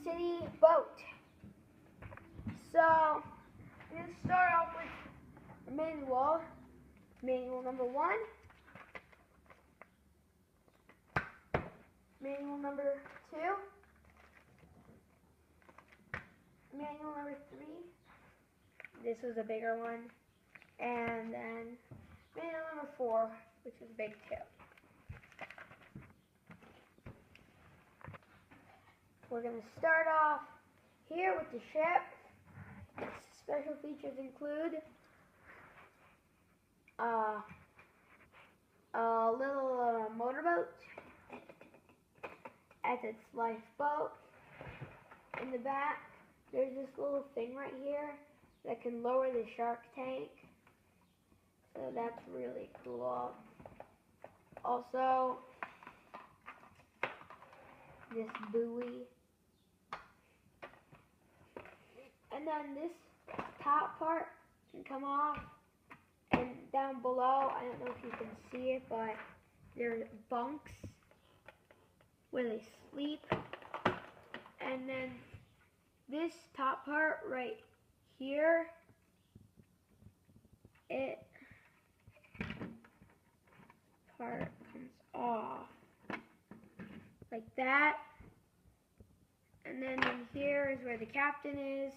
City boat. So, I'm going to start off with manual. Manual number 1. Manual number 2. Manual number 3. This was a bigger one. And then manual number 4, which is big too. We're going to start off here with the ship. Its special features include a little motorboat as its lifeboat. In the back, there's this little thing right here that can lower the shark tank. So that's really cool. Also, this buoy. And then this top part can come off. And down below, I don't know if you can see it, but there's bunks where they sleep. And then this top part right here, it part comes off like that. And then in here is where the captain is.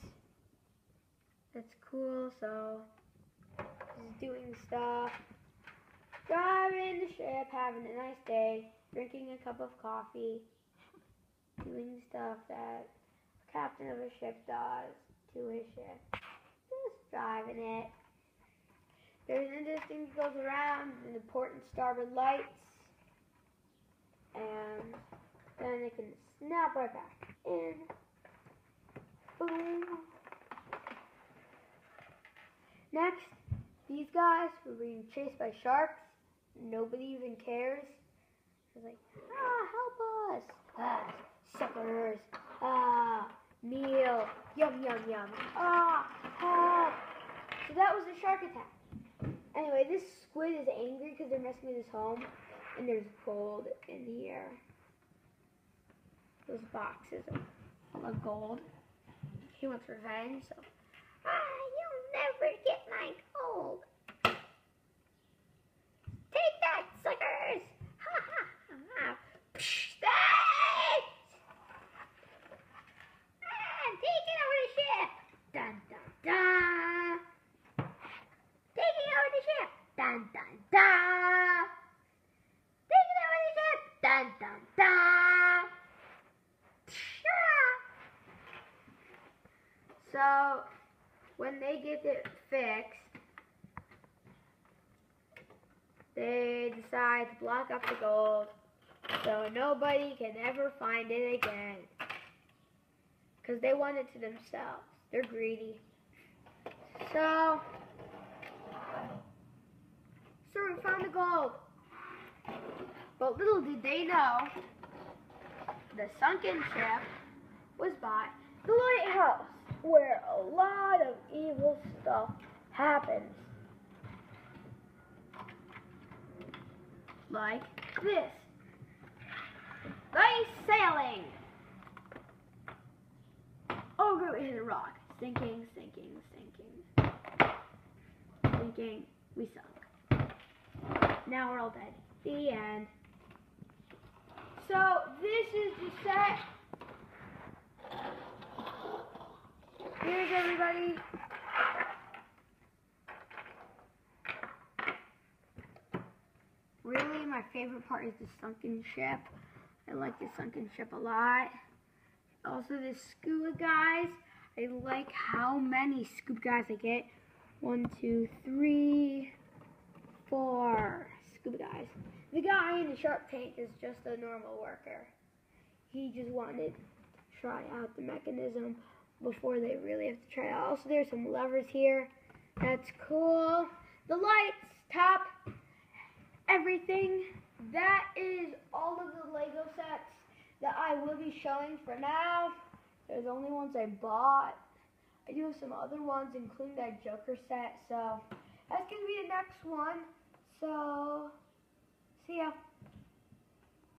That's cool. So he's doing stuff, driving the ship, having a nice day, drinking a cup of coffee, doing stuff that a captain of a ship does to his ship. Just driving it. There's this thing that goes around in the port and starboard lights, and then it can snap right back in. Boom. Next, these guys were being chased by sharks. Nobody even cares. It's like, help us. Suckers. Meal. Yum, yum, yum. Help. So that was a shark attack. Anyway, this squid is angry because they're messing with his home. And there's gold in here. Those boxes are of gold. He wants revenge, so. You'll never get my gold. Take that, suckers! Ha ha ha! Psh, that! Take it over the ship! Dun dun dun! Take it over the ship! Dun dun dun! Take it over the ship! Dun dun dun! So, when they get it fixed, they decide to block up the gold so nobody can ever find it again. Because they want it to themselves. They're greedy. So we found the gold. But little did they know, the sunken ship was by the lighthouse, where a lot of evil stuff happens. Like this. Nice sailing. Over we hit a rock. Sinking, sinking, sinking. Sinking. We sunk. Now we're all dead. The end. So this is the set. Here's everybody. Really, my favorite part is the sunken ship. I like the sunken ship a lot. Also, the scuba guys. I like how many scuba guys I get. 1, 2, 3, 4 scuba guys. The guy in the shark tank is just a normal worker. He just wanted to try out the mechanism before they really have to try it out. Also, there's some levers here. That's cool. The lights, top, everything. That is all of the Lego sets that I will be showing for now. There's only ones I bought. I do have some other ones, including that Joker set. So that's going to be the next one. So, see ya.